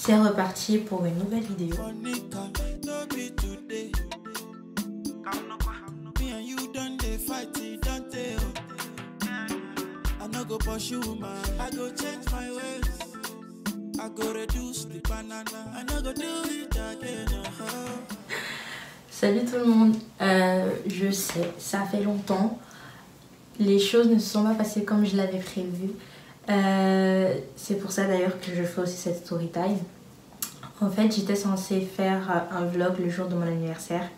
C'est reparti pour une nouvelle vidéo. Salut tout le monde, je sais, ça fait longtemps, les choses ne se sont pas passées comme je l'avais prévu. C'est pour ça d'ailleurs que je fais aussi cette story time. En fait, j'étais censée faire un vlog le jour de mon anniversaire.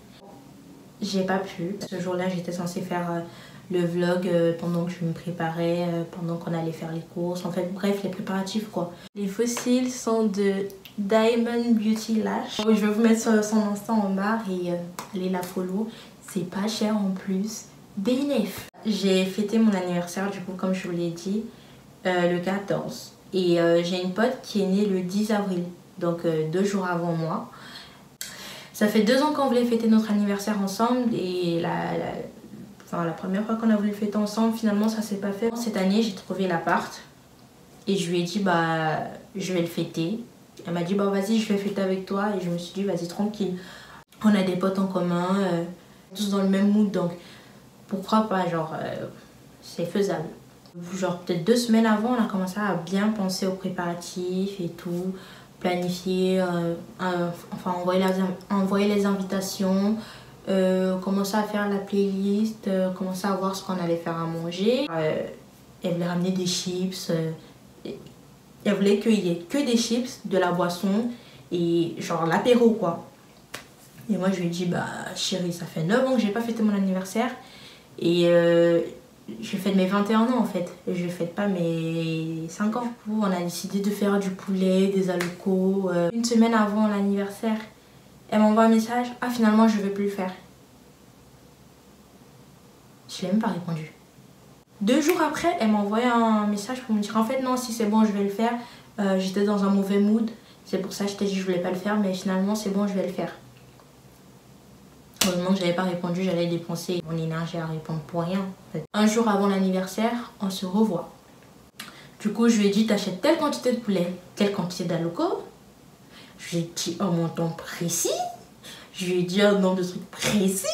J'ai pas pu. Ce jour-là, j'étais censée faire le vlog pendant que je me préparais, pendant qu'on allait faire les courses. En fait, bref, les préparatifs quoi. Les fossiles sont de Diamond Beauty Lash. Je vais vous mettre sur son Insta en barre et allez la follow. C'est pas cher en plus. Bénéf. J'ai fêté mon anniversaire du coup, comme je vous l'ai dit, le 14. Et j'ai une pote qui est née le 10 avril. Donc 2 jours avant moi. Ça fait 2 ans qu'on voulait fêter notre anniversaire ensemble et la première fois qu'on a voulu fêter ensemble, finalement ça s'est pas fait. Cette année j'ai trouvé l'appart et je lui ai dit bah je vais le fêter. Elle m'a dit bah vas-y je vais fêter avec toi et je me suis dit vas-y tranquille. On a des potes en commun, tous dans le même mood donc pourquoi pas, genre c'est faisable. Genre peut-être 2 semaines avant on a commencé à bien penser aux préparatifs et tout. Planifier, enfin envoyer les invitations, commencer à faire la playlist, commencer à voir ce qu'on allait faire à manger. Elle voulait ramener des chips, elle voulait qu'il y ait que des chips, de la boisson et genre l'apéro quoi. Et moi je lui ai dit bah chérie ça fait 9 ans que j'ai pas fêté mon anniversaire et je fête mes 21 ans en fait, je fête pas mes 5 ans. On a décidé de faire du poulet, des alocos. Une semaine avant l'anniversaire, elle m'envoie un message, ah finalement je vais plus le faire. Je l'ai même pas répondu. 2 jours après, elle m'a envoyé un message pour me dire en fait non si c'est bon je vais le faire. J'étais dans un mauvais mood, c'est pour ça que je t'ai dit que je voulais pas le faire mais finalement c'est bon je vais le faire. Heureusement que j'avais pas répondu, j'allais dépenser mon énergie à répondre pour rien. En fait. Un jour avant l'anniversaire, on se revoit. Du coup, je lui ai dit t'achètes telle quantité de poulet, telle quantité d'alocos. Je lui ai dit un montant précis. Je lui ai dit un nombre de trucs précis.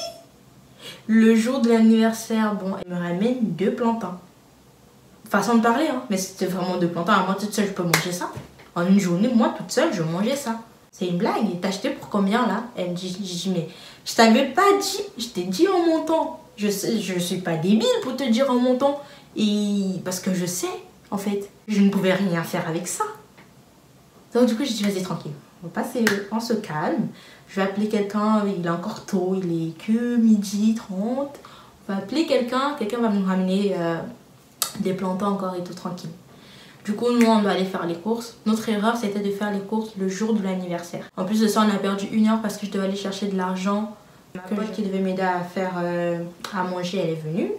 Le jour de l'anniversaire, bon, elle me ramène 2 plantains. Façon de parler, hein, mais c'était vraiment 2 plantains. À moi toute seule, je peux manger ça. En une journée, moi toute seule, je mangeais ça. C'est une blague. T'as acheté pour combien là? Elle me dit, j'ai dit mais je t'avais pas dit, je t'ai dit en montant. Je suis pas débile pour te dire en montant. Et parce que je sais, en fait, je ne pouvais rien faire avec ça. Donc du coup, j'ai dit vas-y tranquille. On se calme. Je vais appeler quelqu'un, il est encore tôt, il est que 12h30. On va appeler quelqu'un va nous ramener des plantains encore et tout tranquille. Du coup, nous, on doit aller faire les courses. Notre erreur, c'était de faire les courses le jour de l'anniversaire. En plus de ça, on a perdu 1 heure parce que je devais aller chercher de l'argent. Ma pote qui devait m'aider à faire à manger, elle est venue.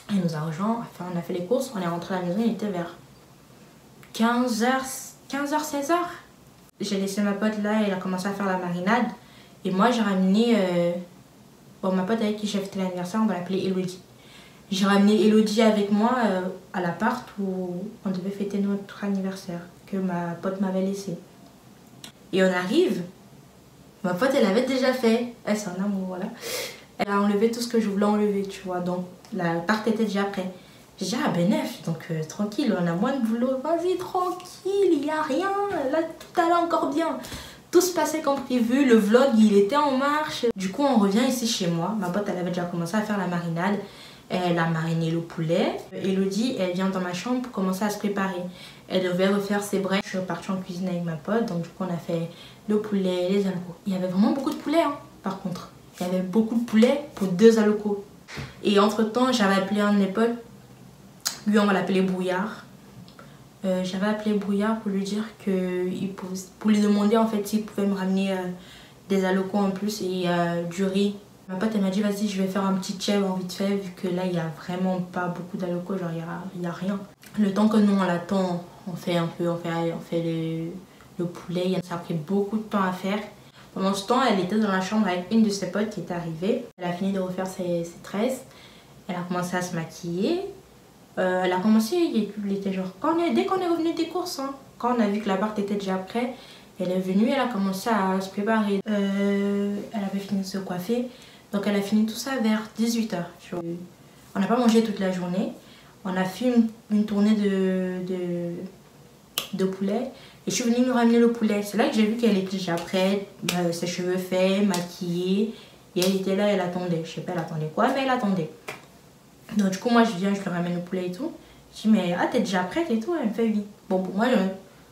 Elle nous a rejoint. Enfin, on a fait les courses. On est rentré à la maison, il était vers 15h, 16h. J'ai laissé ma pote là, elle a commencé à faire la marinade. Et moi, j'ai ramené... Bon, ma pote avec qui j'ai fêté l'anniversaire, on va l'appeler Elodie. J'ai ramené Elodie avec moi à l'appart où on devait fêter notre anniversaire, que ma pote m'avait laissé. Et on arrive, ma pote elle avait déjà fait, elle c'est un amour voilà. Elle a enlevé tout ce que je voulais enlever, tu vois, donc l'appart était déjà prêt. J'ai dit ah ben neuf, donc tranquille, on a moins de boulot, vas-y tranquille, il n'y a rien, là tout allait encore bien. Tout se passait comme prévu, le vlog il était en marche. Du coup on revient ici chez moi, ma pote elle avait déjà commencé à faire la marinade. Elle a mariné le poulet. Elodie, elle vient dans ma chambre pour commencer à se préparer. Elle devait refaire ses braises. Je suis repartie en cuisine avec ma pote. Donc du coup, on a fait le poulet, les alocos. Il y avait vraiment beaucoup de poulet, hein, par contre. Il y avait beaucoup de poulet pour 2 alocos. Et entre-temps, j'avais appelé un de mes potes. Lui, on va l'appeler Brouillard. J'avais appelé Brouillard pour lui dire que... Pour lui demander en fait s'il pouvait me ramener des alocos en plus et du riz. Ma pote elle m'a dit vas-y je vais faire un petit chèvre en vite fait vu que là il n'y a vraiment pas beaucoup d'alocos, genre il y a rien. Le temps que nous on l'attend, on fait le poulet, ça a pris beaucoup de temps à faire. Pendant ce temps elle était dans la chambre avec une de ses potes qui était arrivée. Elle a fini de refaire ses tresses, elle a commencé à se maquiller. Elle a commencé, il était genre, dès qu'on est revenu des courses, hein, quand on a vu que l'appart était déjà prêt, Elle est venue, elle a commencé à se préparer. Elle avait fini de se coiffer. Donc elle a fini tout ça vers 18 h. On n'a pas mangé toute la journée. On a fait une tournée de poulet. Et je suis venue nous ramener le poulet. C'est là que j'ai vu qu'elle était déjà prête, ses cheveux faits, maquillée. Et elle était là, elle attendait. Je sais pas, elle attendait quoi, mais elle attendait. Donc du coup, moi je viens, je lui ramène le poulet et tout. Je dis, mais ah, t'es déjà prête et tout? Elle me fait oui. Bon, pour moi,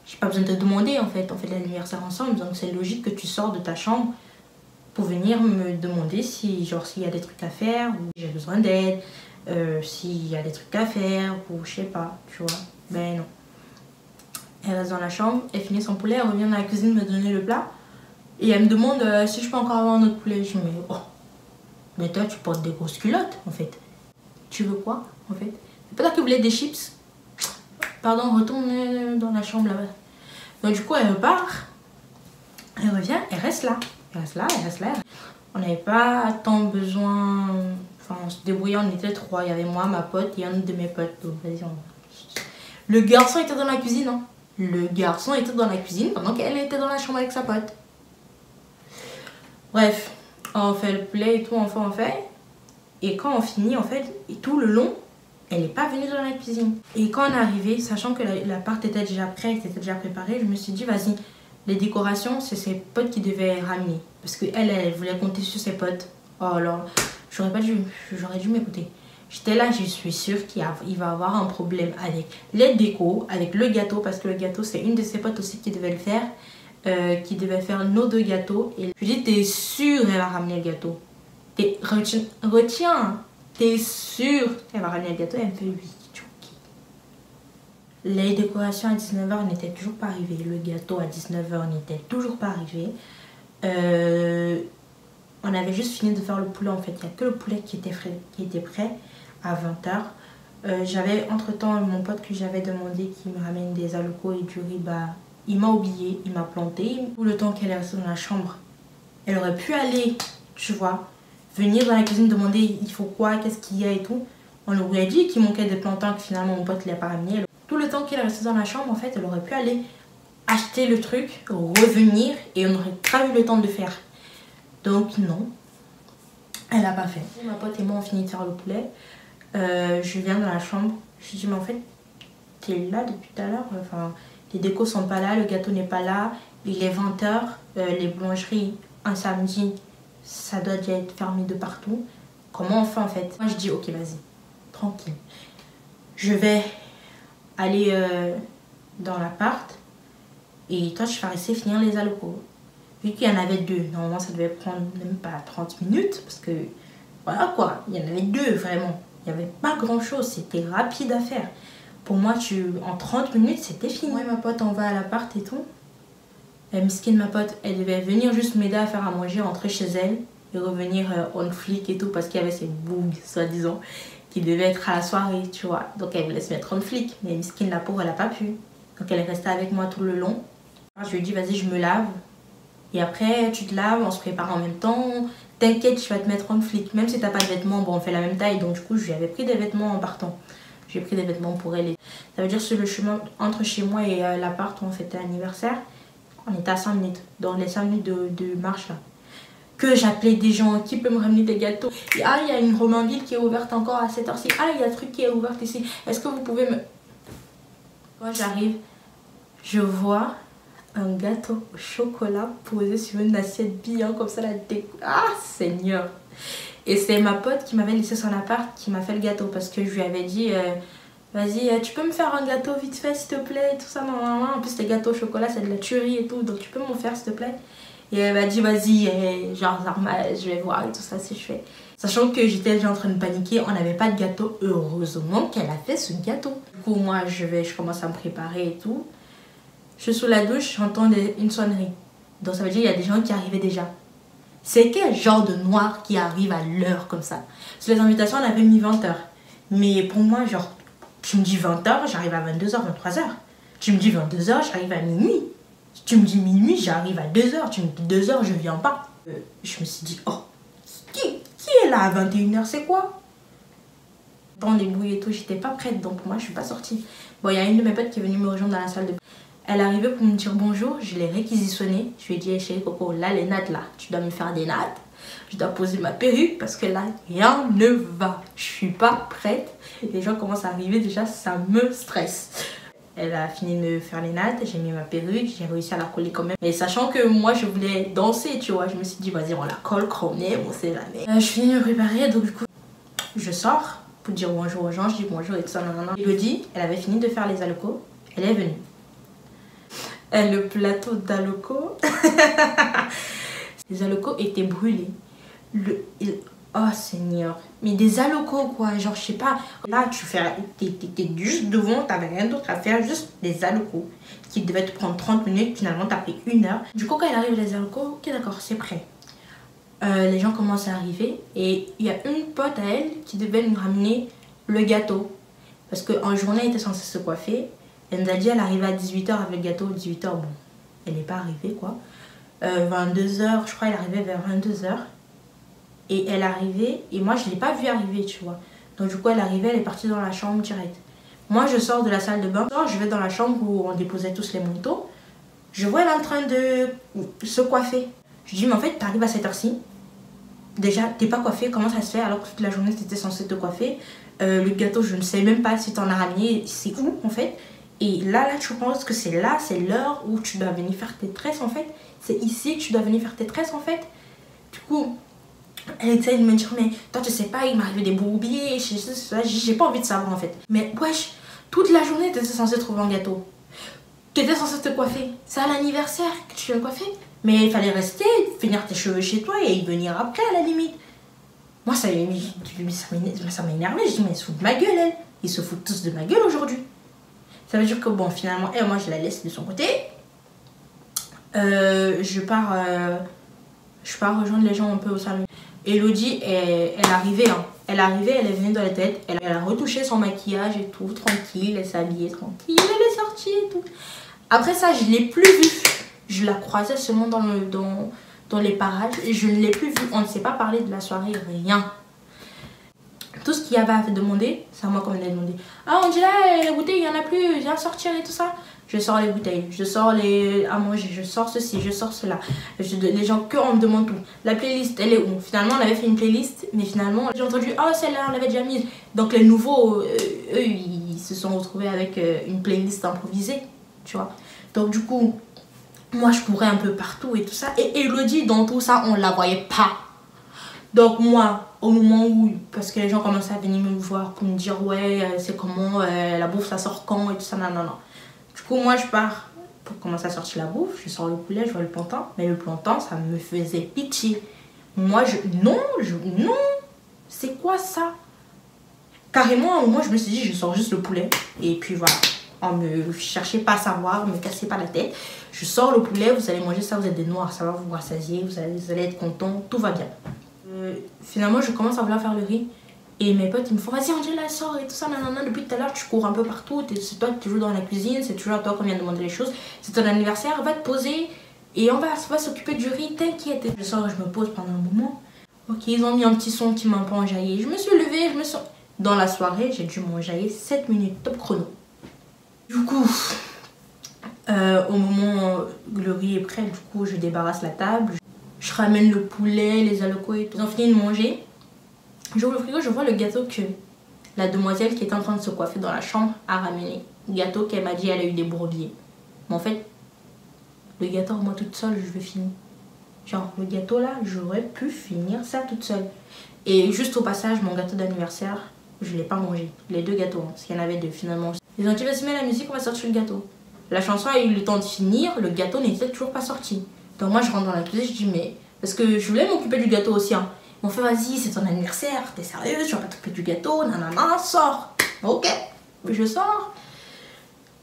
j'ai pas besoin de te demander en fait. On fait l'anniversaire ensemble, donc c'est logique que tu sors de ta chambre pour venir me demander si, genre, s'il y a des trucs à faire, ou j'ai besoin d'aide, s'il y a des trucs à faire, ou je sais pas, tu vois. Ben non. Elle reste dans la chambre, elle finit son poulet, elle revient dans la cuisine me donner le plat. Et elle me demande si je peux encore avoir un autre poulet. Je dis, mais oh, mais toi tu portes des grosses culottes en fait. Tu veux quoi en fait? C'est pas toi qui voulais des chips? Pardon, retourne dans la chambre là-bas. Donc du coup elle repart, elle revient, elle reste là. Elle reste là, elle reste là. On n'avait pas tant besoin, enfin on se débrouillait, on était 3. Il y avait moi, ma pote et un autre de mes potes. Donc vas-y, le garçon était dans la cuisine, hein. Le garçon était dans la cuisine pendant qu'elle était dans la chambre avec sa pote. Bref, on fait le poulet et tout, enfin on fait. Et quand on finit, en fait, et tout le long, elle n'est pas venue dans la cuisine. Et quand on est arrivé, sachant que l'appart était déjà prêt, était déjà préparé, je me suis dit, vas-y, les décorations, c'est ses potes qui devaient ramener. Parce qu'elle, elle voulait compter sur ses potes. Oh alors, j'aurais dû m'écouter. J'étais là, je suis sûre qu'il va avoir un problème avec les décos, avec le gâteau, parce que le gâteau, c'est une de ses potes aussi qui devait le faire. Qui devait faire nos 2 gâteaux. Et je lui dis, t'es sûre elle va ramener le gâteau? Retiens, t'es sûre elle va ramener le gâteau? Elle me fait oui. Les décorations à 19 h n'étaient toujours pas arrivées. Le gâteau à 19 h n'était toujours pas arrivé. On avait juste fini de faire le poulet en fait. Il n'y a que le poulet qui était prêt à 20 h. J'avais entre temps mon pote que j'avais demandé qui me ramène des haricots et du riz. Bah, il m'a oublié, il m'a planté. Tout le temps qu'elle est restée dans la chambre, elle aurait pu aller, tu vois, venir dans la cuisine demander il faut quoi, qu'est-ce qu'il y a et tout. On lui aurait dit qu'il manquait des plantains que finalement mon pote ne l'a pas ramené. Tout le temps qu'elle est restée dans la chambre, en fait, elle aurait pu aller acheter le truc, revenir et on aurait pas eu le temps de le faire. Donc non, elle n'a pas fait. Ma pote et moi on finit de faire le poulet. Je viens dans la chambre, je dis mais en fait, t'es là depuis tout à l'heure, enfin... Les décos sont pas là, le gâteau n'est pas là, il est 20 h, les boulangeries, un samedi, ça doit déjà être fermé de partout. Comment on fait en fait? Moi je dis ok vas-y, tranquille. Je vais aller dans l'appart et toi tu vas rester finir les haricots. Vu qu'il y en avait 2, normalement ça devait prendre même pas 30 minutes parce que voilà quoi, il y en avait 2 vraiment. Il n'y avait pas grand chose, c'était rapide à faire. Pour moi, en 30 minutes, c'était fini. Moi et ma pote, on va à l'appart et tout. Miskine, ma pote, elle devait venir juste m'aider à faire à manger, rentrer chez elle et revenir on flic et tout parce qu'il y avait ces bougs, soi-disant, qui devaient être à la soirée, tu vois. Donc elle voulait se mettre on flic, mais Miskine, la pauvre, elle n'a pas pu. Donc elle est restée avec moi tout le long. Alors, je lui ai dit, vas-y, je me lave. Et après, tu te laves, on se prépare en même temps. T'inquiète, je vais te mettre on flic. Même si t'as pas de vêtements, bon, on fait la même taille. Donc du coup, je lui avais pris des vêtements en partant. J'ai pris des vêtements pour elle. Ça veut dire sur le chemin entre chez moi et l'appart où on fêtait l'anniversaire, on était à 5 minutes. Dans les 5 minutes de marche là. Que j'appelais des gens qui peuvent me ramener des gâteaux. Et ah, il y a une Romainville qui est ouverte encore à cette heure-ci. Ah, il y a un truc qui est ouvert ici. Est-ce que vous pouvez me... Quand j'arrive, je vois un gâteau au chocolat posé sur une assiette bien comme ça. Ah, Seigneur! Et c'est ma pote qui m'avait laissé son appart qui m'a fait le gâteau parce que je lui avais dit vas-y, tu peux me faire un gâteau vite fait s'il te plaît, tout ça, non. En plus les gâteaux au chocolat c'est de la tuerie et tout, donc tu peux m'en faire s'il te plaît. Et elle m'a dit vas-y, genre normal, je vais voir et tout ça si je fais. Sachant que j'étais déjà en train de paniquer, on n'avait pas de gâteau, heureusement qu'elle a fait ce gâteau. Du coup moi je commence à me préparer et tout. Je suis sous la douche, j'entends une sonnerie. Donc ça veut dire qu'il y a des gens qui arrivaient déjà. C'est quel genre de noir qui arrive à l'heure comme ça? Sur les invitations, on avait mis 20 h. Mais pour moi, genre, tu me dis 20 h, j'arrive à 22 h, 23 h. Tu me dis 22 h, j'arrive à minuit. Tu me dis minuit, j'arrive à 2 h. Tu me dis 2 h, je viens pas. Je me suis dit, oh, qui est là à 21 h, c'est quoi? Dans les bouilles et tout, j'étais pas prête, donc pour moi, je suis pas sortie. Bon, il y a une de mes potes qui est venue me rejoindre dans la salle de bain. Elle est arrivée pour me dire bonjour, je l'ai réquisitionnée. Je lui ai dit, hey, chérie Coco, là les nattes là, tu dois me faire des nattes. Je dois poser ma perruque parce que là, rien ne va. Je suis pas prête. Les gens commencent à arriver, déjà ça me stresse. Elle a fini de me faire les nattes, j'ai mis ma perruque, j'ai réussi à la coller quand même. Mais sachant que moi je voulais danser, tu vois, je me suis dit vas-y on la colle quand on est, on sait jamais. Je finis de me préparer, donc du coup je sors pour dire bonjour aux gens, je dis bonjour et tout ça, nanana. Elodie, elle avait fini de faire les alocos, elle est venue. Le plateau d'alocos, les alocos étaient brûlés. Oh Seigneur, mais des alocos quoi, genre je sais pas, là tu fais, t'es juste devant, t'avais rien d'autre à faire, juste des alocos qui devaient te prendre 30 minutes, finalement t'as pris 1 heure. Du coup quand il arrive les alocos, ok d'accord c'est prêt. Les gens commencent à arriver et il y a une pote à elle qui devait nous ramener le gâteau. Parce qu'en journée elle était censée se coiffer, elle nous a dit elle arrivait à 18 h avec le gâteau, 18 h bon, elle n'est pas arrivée quoi. 22 h, je crois elle arrivait vers 22 h. Et elle arrivait, et moi je ne l'ai pas vue arriver, tu vois. Donc du coup elle arrivait, elle est partie dans la chambre direct. Moi je sors de la salle de bain, je vais dans la chambre où on déposait tous les manteaux. Je vois elle en train de se coiffer. Je dis mais en fait t'arrives à cette heure-ci. Déjà t'es pas coiffée, comment ça se fait alors que toute la journée t'étais censée te coiffer. Le gâteau je ne sais même pas si t'en as ramené, c'est où en fait. Et là tu penses que c'est là, c'est l'heure où tu dois venir faire tes tresses en fait. C'est ici que tu dois venir faire tes tresses en fait. Du coup... elle essaie de me dire mais toi tu sais pas il m'arrive des bourbiers, j'ai pas envie de savoir en fait. Mais wesh, toute la journée t'étais censée trouver un gâteau, t'étais censée te coiffer, c'est à l'anniversaire que tu viens coiffer, mais il fallait rester, finir tes cheveux chez toi et y venir après à la limite. Moi ça m'énervait, je dis mais ils se foutent de ma gueule elle, ils se foutent tous de ma gueule aujourd'hui. Ça veut dire que bon finalement elle, moi je la laisse de son côté. Je pars rejoindre les gens un peu au salon. Elodie, elle arrivait, hein. Elle est venue dans la tête, elle a retouché son maquillage et tout, tranquille, elle s'est habillée tranquille, elle est sortie et tout. Après ça, je ne l'ai plus vue. Je la croisais seulement dans les parages et je ne l'ai plus vue. On ne s'est pas parlé de la soirée, rien. Tout ce qu'il y avait à demander, c'est à moi qu'on m'a demandé. Ah Angela, les bouteilles, il n'y en a plus, viens sortir et tout ça. Je sors les bouteilles, je sors les à manger, je sors ceci, je sors cela. Les gens que on me demande tout. La playlist, elle est où? Finalement, on avait fait une playlist, mais finalement, j'ai entendu, oh celle-là, on l'avait déjà mise. Donc les nouveaux, eux, ils se sont retrouvés avec une playlist improvisée, tu vois. Donc du coup, moi, je courais un peu partout et tout ça. Et Elodie, dans tout ça, on la voyait pas. Donc moi, au moment où, parce que les gens commençaient à venir me voir pour me dire, ouais, c'est comment, la bouffe, ça sort quand et tout ça, non. Du coup, moi, je pars pour commencer à sortir la bouffe. Je sors le poulet, je vois le plantain. Mais le plantain, ça me faisait pitié. Moi, non, c'est quoi ça? Carrément, à un moment, je me suis dit, je sors juste le poulet. Et puis voilà, on me cherchait pas à savoir, me cassez pas la tête. Je sors le poulet, vous allez manger ça, vous êtes des noirs, ça va vous rassasier, vous allez être content, tout va bien. Finalement, je commence à vouloir faire le riz. Et mes potes, ils me font, vas-y Angela, sors et tout ça, nanana, depuis tout à l'heure, tu cours un peu partout, c'est toi qui joues dans la cuisine, c'est toujours à toi qu'on vient demander les choses, c'est ton anniversaire, va te poser et on va s'occuper du riz, t'inquiète. Je sors et je me pose pendant un moment. Ok, ils ont mis un petit son qui m'a un peu enjaillé. Je me suis levée, dans la soirée, j'ai dû m'enjailler 7 minutes, top chrono. Du coup, au moment où le riz est prêt, du coup, je débarrasse la table, je ramène le poulet, les alocos et tout. Ils ont fini de manger. J'ouvre le frigo, je vois le gâteau que la demoiselle qui était en train de se coiffer dans la chambre a ramené. Le gâteau qu'elle m'a dit elle a eu des bourbiers. Mais en fait, le gâteau, moi toute seule, je vais finir. Genre, le gâteau là, j'aurais pu finir ça toute seule. Et juste au passage, mon gâteau d'anniversaire, je ne l'ai pas mangé. Les 2 gâteaux, hein, parce qu'il y en avait 2 finalement. Ils ont dit, vas-y, mets la musique, on va sortir le gâteau. La chanson a eu le temps de finir, le gâteau n'était toujours pas sorti. Donc moi, je rentre dans la cuisine, je dis, mais... Parce que je voulais m'occuper du gâteau aussi, hein. Ils m'ont fait, vas-y, c'est ton anniversaire, t'es sérieux, tu vas pas t'occuper du gâteau, nanana, sors. Ok, je sors.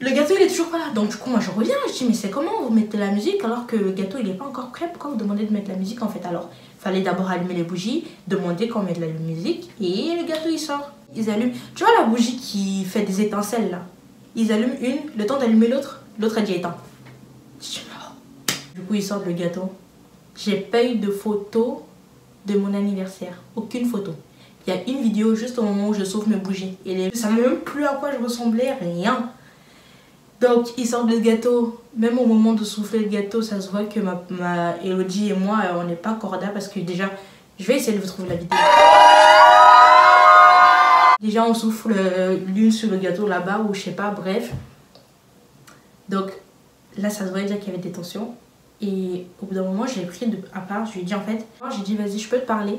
Le gâteau, il est toujours pas là. Donc du coup, moi, je reviens, je dis, mais c'est comment vous mettez la musique alors que le gâteau, il est pas encore prêt? Pourquoi vous demandez de mettre la musique en fait? Alors, fallait d'abord allumer les bougies, demander qu'on mette la musique et le gâteau, il sort. Ils allument, tu vois la bougie qui fait des étincelles là? Ils allument une, le temps d'allumer l'autre, l'autre a dit éteint. Je dis, oh. Du coup, ils sortent le gâteau. J'ai pas eu de photo de mon anniversaire, aucune photo. Il y a une vidéo juste au moment où je sauve mes bougies. Et je ne savais même plus à quoi je ressemblais, rien. Donc ils sortent le gâteau. Même au moment de souffler le gâteau, ça se voit que ma Elodie et moi, on n'est pas corda parce que déjà, je vais essayer de vous trouver la vidéo. Déjà on souffle l'une sur le gâteau là-bas ou je sais pas, bref. Donc là ça se voyait déjà qu'il y avait des tensions. Et au bout d'un moment je l'ai pris à part, je lui ai dit en fait, j'ai dit vas-y je peux te parler.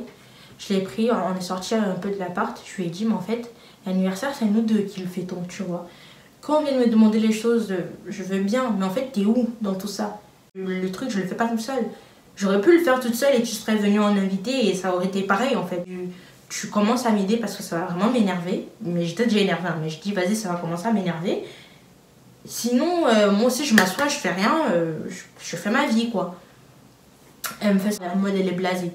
Je l'ai pris, on est sorti un peu de l'appart, je lui ai dit mais en fait l'anniversaire c'est nous deux qui le fêtons, tu vois. Quand on vient de me demander les choses, je veux bien, mais en fait t'es où dans tout ça? Le truc je le fais pas tout seul. J'aurais pu le faire toute seule et tu serais venue en invité et ça aurait été pareil en fait. Tu commences à m'aider parce que ça va vraiment m'énerver. Mais j'étais déjà énervée, hein, mais je dis vas-y ça va commencer à m'énerver. Sinon, moi aussi je m'assois, je fais rien, je fais ma vie quoi. Elle me fait ça, en mode elle est blasée.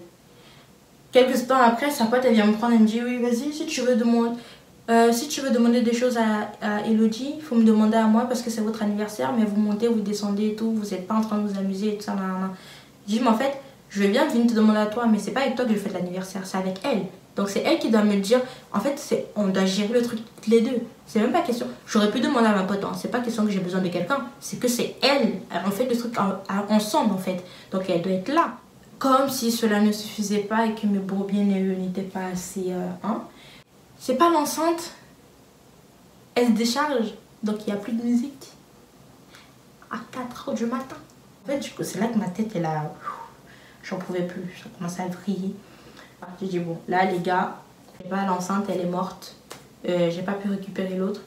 Quelques temps après, sa pote elle vient me prendre, elle me dit oui vas-y si tu veux demander des choses à Elodie, il faut me demander à moi parce que c'est votre anniversaire, mais vous montez, vous descendez et tout, vous n'êtes pas en train de vous amuser et tout ça. Nanana. Je dis mais en fait, je vais bien venir te demander à toi, mais c'est pas avec toi que je fais l'anniversaire, c'est avec elle. Donc c'est elle qui doit me le dire. En fait, on doit gérer le truc les deux. C'est même pas question. J'aurais pu demander à ma pote, hein. C'est pas question que j'ai besoin de quelqu'un. C'est que c'est elle. On fait le truc ensemble en fait. Donc elle doit être là. Comme si cela ne suffisait pas et que mes bourbiers n'étaient pas assez... hein. C'est pas l'enceinte. Elle se décharge. Donc il n'y a plus de musique. À 4h du matin. En fait, c'est là que ma tête est là. J'en pouvais plus. Ça commençait à vriller. J'ai dit bon, là les gars, l'enceinte elle est morte, j'ai pas pu récupérer l'autre,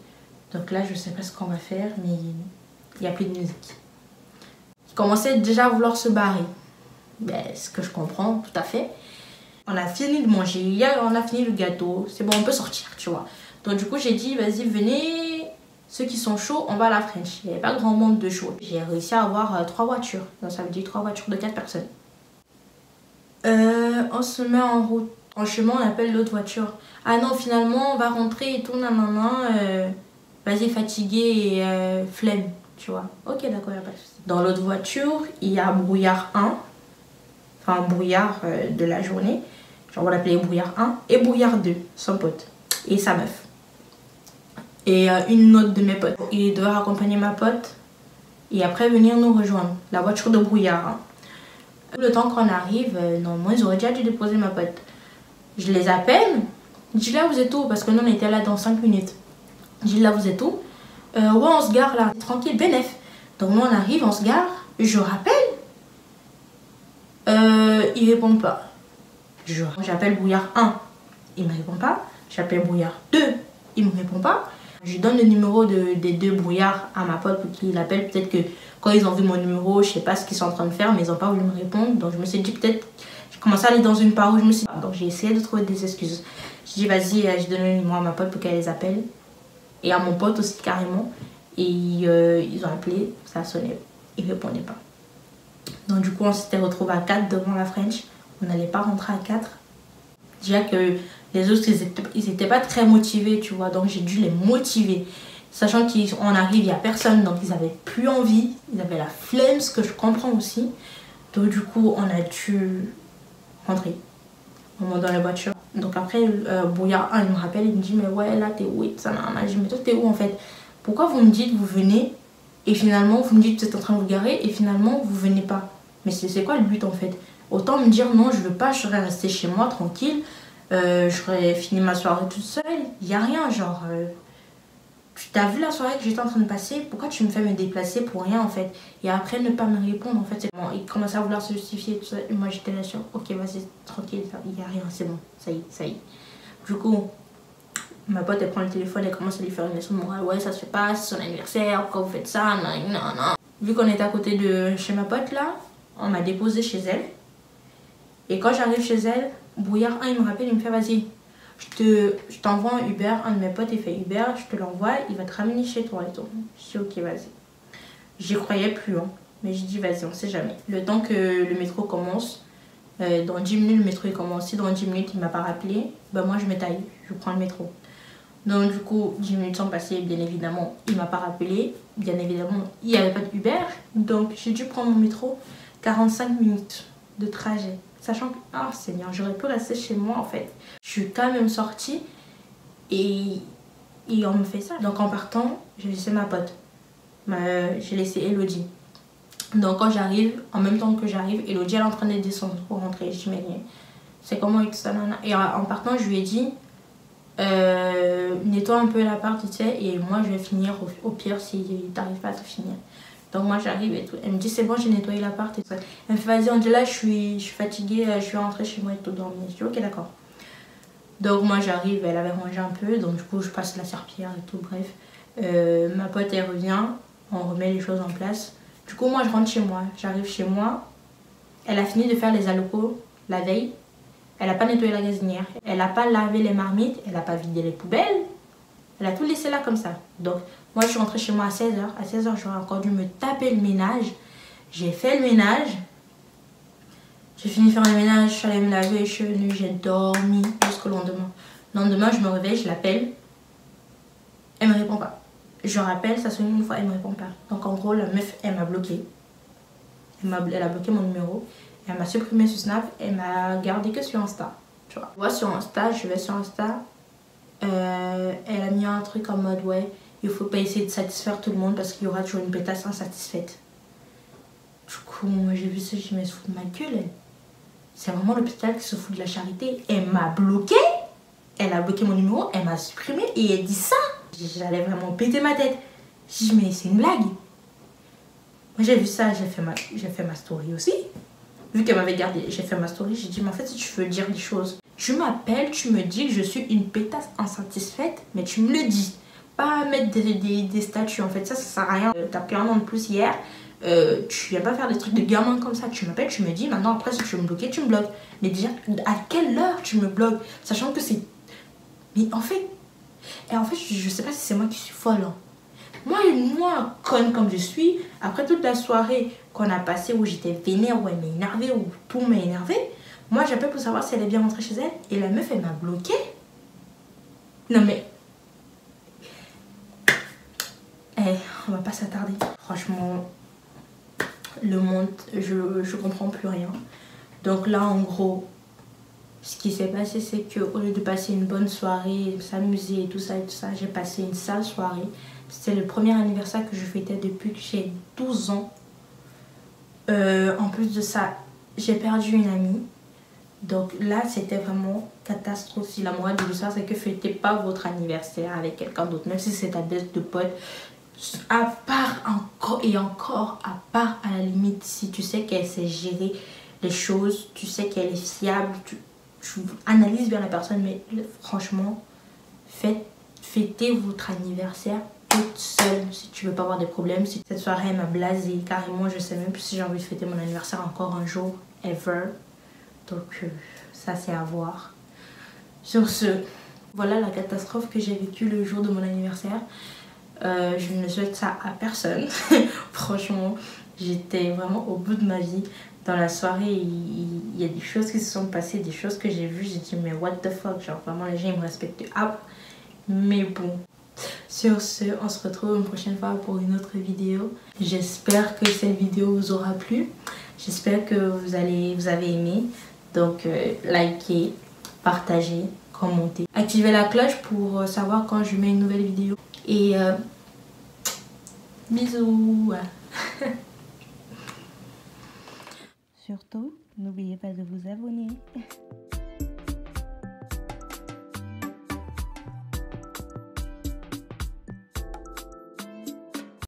donc là je sais pas ce qu'on va faire, mais il n'y a plus de musique. Ils commençaient déjà à vouloir se barrer, ben, ce que je comprends tout à fait. On a fini de manger, hier on a fini le gâteau, c'est bon on peut sortir tu vois. Donc du coup j'ai dit vas-y venez, ceux qui sont chauds on va à la French. Il n'y avait pas grand monde de chaud, j'ai réussi à avoir 3 voitures, donc ça veut dire 3 voitures de 4 personnes. On se met en route. En chemin, on appelle l'autre voiture. Ah non, finalement, on va rentrer et tout, nanana. Vas-y, fatigué et flemme, tu vois. Ok, d'accord, il a pas de souci. Dans l'autre voiture, il y a brouillard 1. Enfin, brouillard de la journée. Genre, on va l'appeler brouillard 1. Et brouillard 2, son pote. Et sa meuf. Et une autre de mes potes. Il doit accompagner ma pote. Et après, venir nous rejoindre. La voiture de brouillard 1. Le temps qu'on arrive, normalement ils auraient déjà dû déposer ma pote. Je les appelle, je dis là vous êtes où? Parce que nous on était là dans 5 minutes. Je dis là vous êtes où? Ouais on se gare là, tranquille, bénef. Donc nous on arrive, on se gare, je rappelle. Il répond pas. J'appelle brouillard 1, il me répond pas. J'appelle brouillard 2, il me répond pas. Je donne le numéro des 2 brouillards à ma pote pour qu'il appelle. Peut-être que quand ils ont vu mon numéro, je sais pas ce qu'ils sont en train de faire, mais ils n'ont pas voulu me répondre. Donc je me suis dit peut-être, j'ai commencé à aller dans une part où je me suis dit, donc j'ai essayé de trouver des excuses. Je dis vas-y, je donne le numéro à ma pote pour qu'elle les appelle. Et à mon pote aussi carrément. Et ils ont appelé, ça a sonné, ils répondaient pas. Donc du coup on s'était retrouvés à 4 devant la French. On n'allait pas rentrer à 4. Déjà que les autres ils étaient pas très motivés tu vois, donc j'ai dû les motiver. Sachant qu'on arrive, il n'y a personne, donc ils n'avaient plus envie, ils avaient la flemme, ce que je comprends aussi. Donc du coup, on a dû rentrer. On monte dans la voiture. Donc après, Brouillard 1, il me rappelle, il me dit, mais ouais, là, t'es où? Et ça, je dis, mais toi, t'es où en fait? Pourquoi vous me dites, vous venez, et finalement, vous me dites, vous êtes en train de vous garer, et finalement, vous venez pas? Mais c'est quoi le but en fait? Autant me dire, non, je veux pas, je serais restée chez moi, tranquille. J'aurais fini ma soirée toute seule. Il n'y a rien, genre... Tu t'as vu la soirée que j'étais en train de passer, pourquoi tu me fais me déplacer pour rien en fait? Et après ne pas me répondre en fait, c'est bon. Il commençait à vouloir se justifier tout ça. Et moi j'étais là sur ok vas-y tranquille, il n'y a rien, c'est bon, ça y est, ça y est. Du coup, ma pote elle prend le téléphone, elle commence à lui faire une leçon de morale. Ouais ça se fait pas, c'est son anniversaire, pourquoi vous faites ça? Non, non, non. Vu qu'on était à côté de chez ma pote là, on m'a déposé chez elle. Et quand j'arrive chez elle, Brouillard 1 il me rappelle, il me fait vas-y. Je t'envoie un Uber, un de mes potes il fait Uber, je te l'envoie, il va te ramener chez toi et tout. Je dis ok vas-y. J'y croyais plus hein, mais je dis vas-y on sait jamais. Le temps que le métro commence, dans 10 minutes le métro est commencé, dans 10 minutes il m'a pas rappelé, ben moi je me taille, je prends le métro. Donc du coup 10 minutes sont passées, bien évidemment il m'a pas rappelé, bien évidemment il n'y avait pas d'Uber, donc j'ai dû prendre mon métro, 45 minutes de trajet. Sachant que, ah Seigneur, j'aurais pu rester chez moi en fait. Je suis quand même sortie et on me fait ça. Donc en partant, j'ai laissé ma pote. j'ai laissé Elodie. Donc quand j'arrive, en même temps que j'arrive, Elodie elle est en train de descendre pour rentrer. Je dis mais c'est comment et tout ça, nana. Et en partant, je lui ai dit nettoie un peu l'appart, tu sais, et moi je vais finir au pire si t'arrives pas à tout finir. Donc moi j'arrive et tout. Elle me dit c'est bon, j'ai nettoyé l'appart et tout ça. Elle me fait vas-y Angela, je suis fatiguée, je vais rentrer chez moi et tout dormir. Je dis ok d'accord. Donc moi j'arrive, elle avait rangé un peu, donc du coup je passe la serpillière et tout, bref. Ma pote elle revient, on remet les choses en place. Du coup moi je rentre chez moi, j'arrive chez moi. Elle a fini de faire les alocos la veille. Elle n'a pas nettoyé la gazinière, elle n'a pas lavé les marmites, elle n'a pas vidé les poubelles. Elle a tout laissé là comme ça. Donc moi je suis rentrée chez moi à 16h. À 16h j'aurais encore dû me taper le ménage. J'ai fait le ménage. J'ai fini de faire le ménage, je suis allée me laver les cheveux, j'ai dormi jusqu'au lendemain. Le lendemain je me réveille, je l'appelle. Elle me répond pas. Je rappelle, ça sonne une fois, elle me répond pas. Donc en gros la meuf elle m'a bloqué. Elle a bloqué mon numéro. Elle m'a supprimé sur Snap. Elle m'a gardé que sur Insta. Tu vois. Je vois sur Insta, je vais sur Insta. Elle a mis un truc en mode ouais, il faut pas essayer de satisfaire tout le monde parce qu'il y aura toujours une pétasse insatisfaite. Du coup, moi j'ai vu ça, je me suis foutu de ma gueule. C'est vraiment l'hôpital qui se fout de la charité. Elle m'a bloqué. Elle a bloqué mon numéro, elle m'a supprimé et elle dit ça. J'allais vraiment péter ma tête. J'ai dit mais c'est une blague. Moi j'ai vu ça, j'ai fait ma story aussi. Vu qu'elle m'avait gardé, j'ai fait ma story, j'ai dit mais en fait si tu veux dire des choses, tu m'appelles, tu me dis que je suis une pétasse insatisfaite, mais tu me le dis. Pas mettre des statuts en fait, ça sert à rien. T'as pris un an de plus hier, tu viens pas faire des trucs de gamin comme ça. Tu m'appelles, tu me dis maintenant après si tu veux me bloquer, tu me bloques. Mais déjà à quelle heure tu me bloques, sachant que c'est... Mais en fait, je sais pas si c'est moi qui suis folle. Hein. Moi, conne comme je suis, après toute la soirée qu'on a passée où j'étais vénère, où elle m'a énervée, où tout m'a énervée, moi j'appelle pour savoir si elle est bien rentrée chez elle et la meuf elle m'a bloquée. Non mais... on va pas s'attarder. Franchement, le monde, je comprends plus rien. Donc là en gros, ce qui s'est passé c'est que au lieu de passer une bonne soirée, s'amuser et tout ça, j'ai passé une sale soirée. C'était le premier anniversaire que je fêtais depuis que j'ai 12 ans. En plus de ça, j'ai perdu une amie. Donc là, c'était vraiment catastrophe. Si la morale de ça, c'est que fêtez pas votre anniversaire avec quelqu'un d'autre. Même si c'est ta bête de pote. À part encore, à part à la limite, si tu sais qu'elle sait gérer les choses, tu sais qu'elle est fiable, tu analyses bien la personne. Mais franchement, fêtez votre anniversaire toute seule si tu veux pas avoir des problèmes. Si cette soirée m'a blasée carrément, je sais même plus si j'ai envie de fêter mon anniversaire encore un jour ever. Donc ça c'est à voir. Sur ce, voilà la catastrophe que j'ai vécue le jour de mon anniversaire. Je ne souhaite ça à personne. Franchement, j'étais vraiment au bout de ma vie. Dans la soirée, il y a des choses qui se sont passées, des choses que j'ai vues. J'ai dit mais what the fuck, genre vraiment les gens ils me respectent. Ah, mais bon. Sur ce, on se retrouve une prochaine fois pour une autre vidéo. J'espère que cette vidéo vous aura plu. J'espère que vous avez aimé. Donc, likez, partagez, commentez. Activez la cloche pour savoir quand je mets une nouvelle vidéo. Et bisous. Surtout, n'oubliez pas de vous abonner.